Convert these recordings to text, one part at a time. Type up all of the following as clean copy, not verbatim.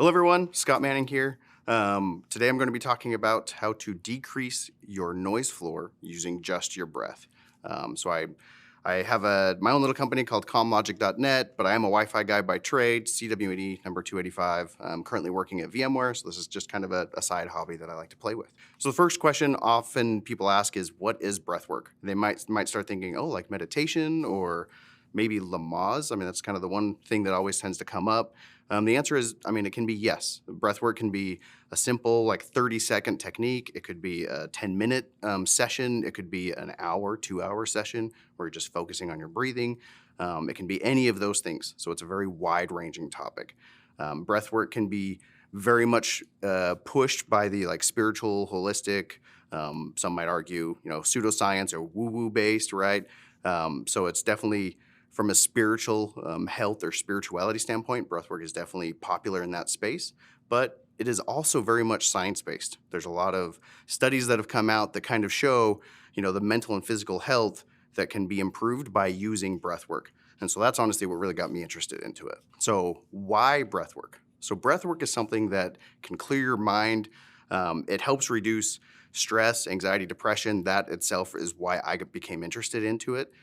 Hello everyone, Scott Manning here. Today I'm going to be talking about how to decrease your noise floor using just your breath. So I have my own little company called CalmLogic.net, but I am a Wi-Fi guy by trade, CWD number 285. I'm currently working at VMware, so this is just kind of a side hobby that I like to play with. So the first question often people ask is, what is breath work? They might start thinking, oh, like meditation or maybe Lamaze. I mean, that's kind of the one thing that always tends to come up. The answer is, it can be yes. Breath work can be a simple, like 30-second technique. It could be a 10-minute session. It could be an hour, 2-hour session where you're just focusing on your breathing. It can be any of those things. So it's a very wide-ranging topic. Breath work can be very much pushed by the spiritual, holistic, some might argue, pseudoscience or woo-woo based, right? So it's definitely from a spiritual health or spirituality standpoint, breathwork is definitely popular in that space, but it is also very much science-based. There's a lot of studies that have come out that kind of show, the mental and physical health that can be improved by using breathwork. And so that's honestly what really got me interested into it. So why breathwork? So breathwork is something that can clear your mind. It helps reduce stress, anxiety, depression. That itself is why I became interested into it.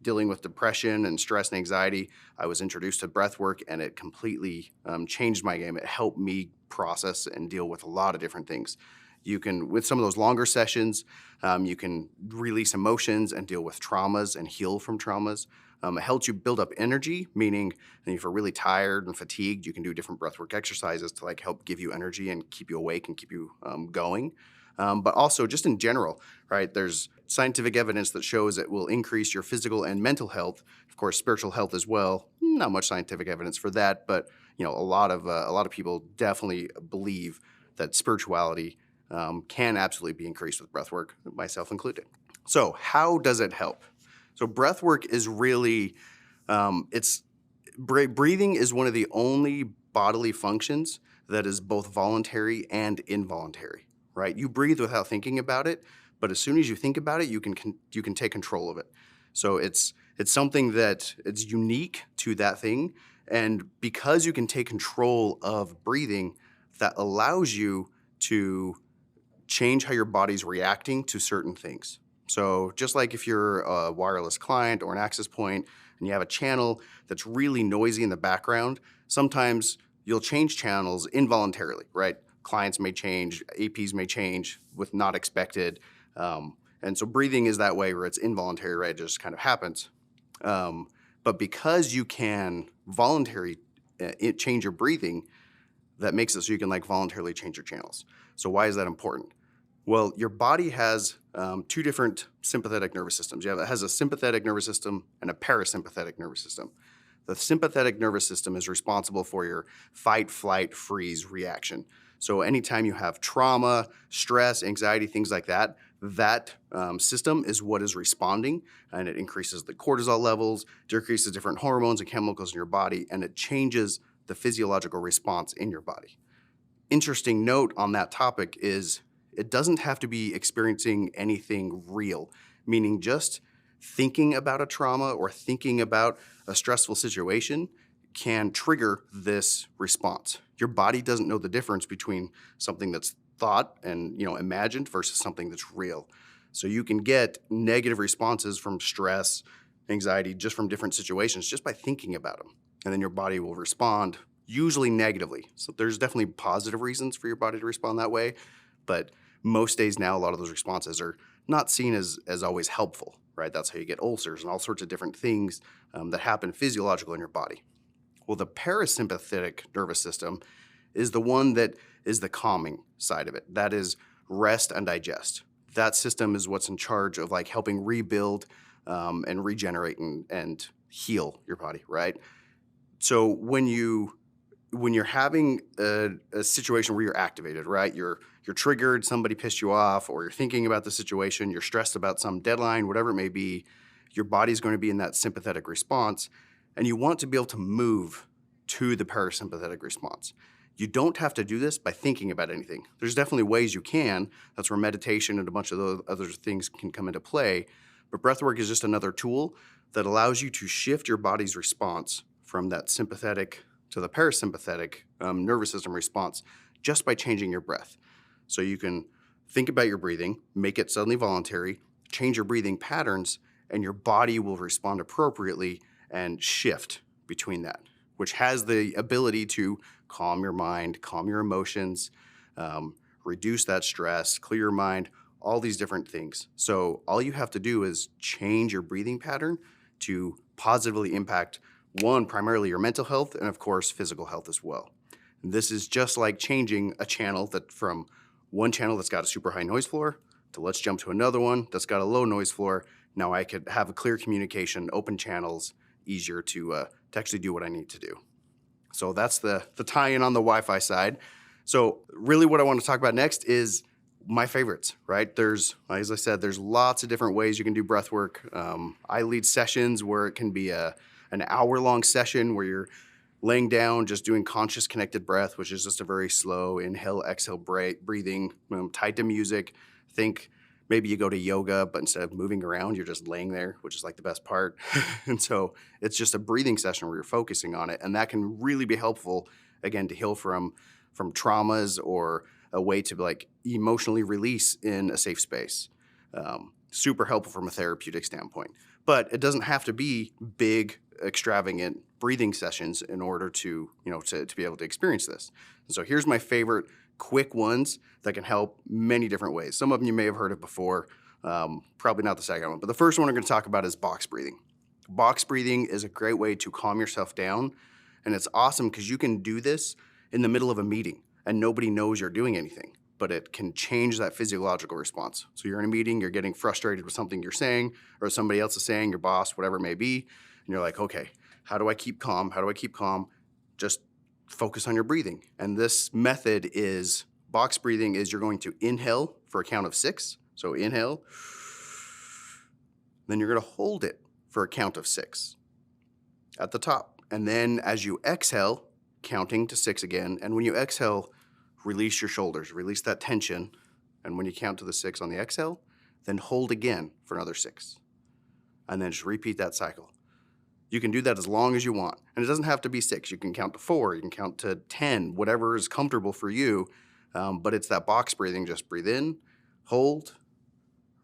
Dealing with depression and stress and anxiety, I was introduced to breathwork and it completely changed my game. It helped me process and deal with a lot of different things. You can, with some of those longer sessions, you can release emotions and deal with traumas and heal from traumas. It helps you build up energy, meaning if you're really tired and fatigued, you can do different breathwork exercises to help give you energy and keep you awake and keep you going. But also just in general, right? There's scientific evidence that shows it will increase your physical and mental health. Of course, spiritual health as well. Not much scientific evidence for that, but a lot of people definitely believe that spirituality can absolutely be increased with breathwork, myself included. So how does it help? So breathwork is really, breathing is one of the only bodily functions that is both voluntary and involuntary. Right? You breathe without thinking about it, but as soon as you think about it, you can take control of it. So it's something that it's unique to that thing, and because you can take control of breathing, that allows you to change how your body's reacting to certain things. So just like if you're a wireless client or an access point and you have a channel that's really noisy in the background, sometimes you'll change channels involuntarily, right? Clients may change, APs may change with not expected. And so breathing is that way where it's involuntary, right? It just kind of happens. But because you can voluntarily change your breathing, that makes it so you can voluntarily change your channels. So why is that important? Well, your body has two different sympathetic nervous systems. It has a sympathetic nervous system and a parasympathetic nervous system. The sympathetic nervous system is responsible for your fight, flight, freeze reaction. So anytime you have trauma, stress, anxiety, things like that, that system is what is responding, and it increases the cortisol levels, decreases different hormones and chemicals in your body, and it changes the physiological response in your body. Interesting note on that topic is it doesn't have to be experiencing anything real, meaning just thinking about a trauma or thinking about a stressful situation can trigger this response. Your body doesn't know the difference between something that's thought and imagined versus something that's real. So you can get negative responses from stress, anxiety, just from different situations, just by thinking about them. And then your body will respond, usually negatively. So there's definitely positive reasons for your body to respond that way, but most days now, a lot of those responses are not seen as always helpful, right? That's how you get ulcers and all sorts of different things that happen physiologically in your body. Well, the parasympathetic nervous system is the one that is the calming side of it. That is rest and digest. That system is what's in charge of helping rebuild and regenerate and heal your body, right? So when you're having a situation where you're activated, right? You're triggered, somebody pissed you off, or you're thinking about the situation, you're stressed about some deadline, whatever it may be, your body's going to be in that sympathetic response, and you want to be able to move to the parasympathetic response. You don't have to do this by thinking about anything. There's definitely ways you can. That's where meditation and a bunch of those other things can come into play. But breathwork is just another tool that allows you to shift your body's response from that sympathetic to the parasympathetic nervous system response just by changing your breath. So you can think about your breathing, make it suddenly voluntary, change your breathing patterns, and your body will respond appropriately and shift between that, which has the ability to calm your mind, calm your emotions, reduce that stress, clear your mind, all these different things. So all you have to do is change your breathing pattern to positively impact, one, primarily your mental health, and of course, physical health as well. And this is just like changing a channel that from one channel that's got a super high noise floor to let's jump to another one that's got a low noise floor. Now I could have a clear communication, open channels, easier to actually do what I need to do. So that's the tie-in on the Wi-Fi side. So really what I want to talk about next is my favorites, right? There's, as I said, there's lots of different ways you can do breath work. I lead sessions where it can be an hour-long session where you're laying down, just doing conscious connected breath, which is just a very slow inhale, exhale breathing, tied to music. Think maybe you go to yoga, but instead of moving around, you're just laying there, which is like the best part. And so it's just a breathing session where you're focusing on it. And that can really be helpful, again, to heal from traumas or a way to like emotionally release in a safe space. Super helpful from a therapeutic standpoint. But it doesn't have to be big, extravagant breathing sessions in order to, to be able to experience this. And so here's my favorite quick ones that can help many different ways. Some of them you may have heard of before, probably not the second one, but the first one we're going to talk about is box breathing. Box breathing is a great way to calm yourself down, and it's awesome because you can do this in the middle of a meeting and nobody knows you're doing anything, but it can change that physiological response. So you're in a meeting, you're getting frustrated with something you're saying or somebody else is saying, your boss, whatever it may be, and you're like, okay, how do I keep calm? How do I keep calm? Just focus on your breathing. And this method is, box breathing is you're going to inhale for a count of 6. So inhale, then you're going to hold it for a count of 6 at the top. And then as you exhale, counting to 6 again. And when you exhale, release your shoulders, release that tension. And when you count to the 6 on the exhale, then hold again for another 6. And then just repeat that cycle. You can do that as long as you want. And it doesn't have to be 6. You can count to 4, you can count to 10, whatever is comfortable for you. But it's that box breathing, just breathe in, hold,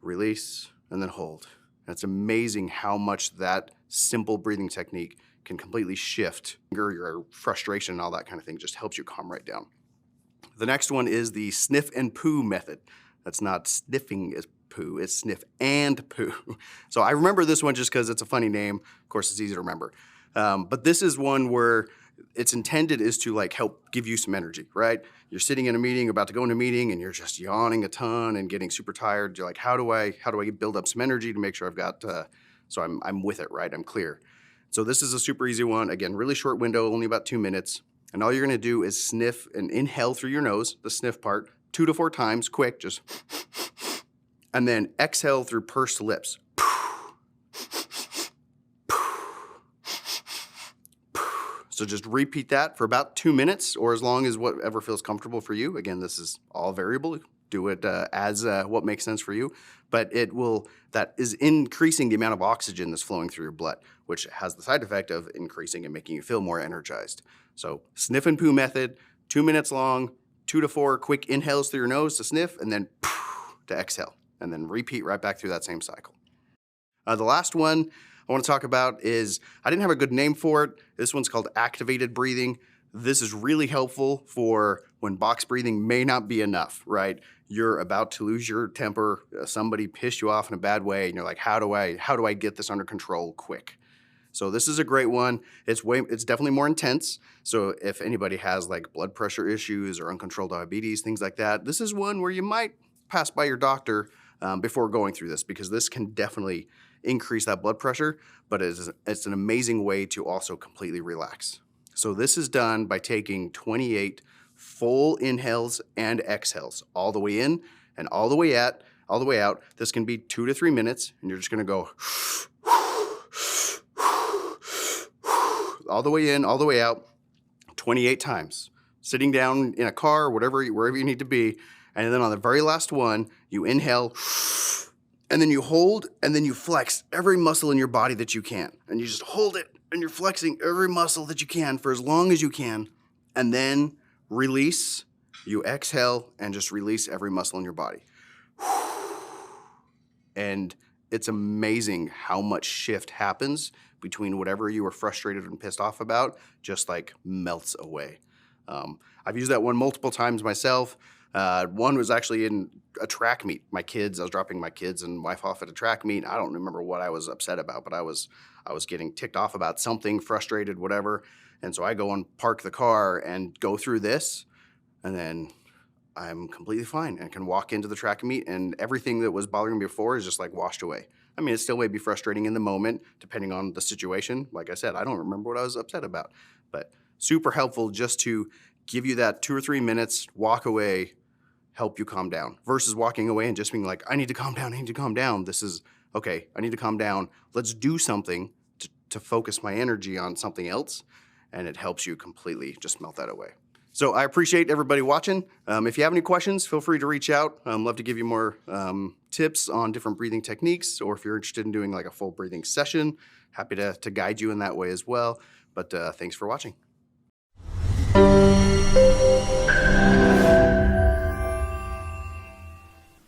release, and then hold. And it's amazing how much that simple breathing technique can completely shift your frustration and all that kind of thing. Just helps you calm right down. The next one is the sniff and poo method. That's not sniffing as poo, it's sniff and poo. So I remember this one just because it's a funny name. Of course, it's easy to remember. But this is one where it's intended is to like help give you some energy, right? You're sitting in a meeting, about to go into a meeting, and you're just yawning a ton and getting super tired. You're like, how do I build up some energy to make sure I've got, so I'm with it, right? I'm clear. So this is a super easy one. Again, really short window, only about 2 minutes. And all you're gonna do is sniff and inhale through your nose, the sniff part, 2 to 4 times, quick, just, and then exhale through pursed lips. So just repeat that for about 2 minutes or as long as whatever feels comfortable for you. Again, this is all variable. Do it as what makes sense for you. But that is increasing the amount of oxygen that's flowing through your blood, which has the side effect of increasing and making you feel more energized. So sniff and poo method, 2 minutes long, 2 to 4 quick inhales through your nose to sniff and then to exhale. And then repeat right back through that same cycle. The last one I want to talk about is, I didn't have a good name for it. This one's called activated breathing. This is really helpful for when box breathing may not be enough, right? You're about to lose your temper, somebody pissed you off in a bad way, and you're like, how do I get this under control quick? So this is a great one. It's definitely more intense. So if anybody has like blood pressure issues or uncontrolled diabetes, things like that, this is one where you might pass by your doctor before going through this, because this can definitely increase that blood pressure, but it's an amazing way to also completely relax. So this is done by taking 28 full inhales and exhales, all the way in and all the way out. This can be 2 to 3 minutes, and you're just gonna go all the way in, all the way out, 28 times. Sitting down in a car, wherever you need to be, and then on the very last one, you inhale, and then you hold, and then you flex every muscle in your body that you can. And you just hold it, and you're flexing every muscle that you can for as long as you can, and then release. You exhale and just release every muscle in your body. And it's amazing how much shift happens between whatever you were frustrated and pissed off about, just like melts away. I've used that one multiple times myself. One was actually in a track meet. I was dropping my kids and wife off at a track meet. I don't remember what I was upset about, but I was getting ticked off about something, frustrated, whatever. And so I go and park the car and go through this, and then I'm completely fine and can walk into the track meet, and everything that was bothering me before is just like washed away. I mean, it still may be frustrating in the moment, depending on the situation. Like I said, I don't remember what I was upset about, but super helpful just to give you that 2 or 3 minutes, walk away, help you calm down, versus walking away and just being like, I need to calm down, I need to calm down. This is, okay, I need to calm down. Let's do something to focus my energy on something else, and it helps you completely just melt that away. So I appreciate everybody watching. If you have any questions, feel free to reach out. I'd love to give you more tips on different breathing techniques, or if you're interested in doing like a full breathing session, happy to guide you in that way as well. But thanks for watching.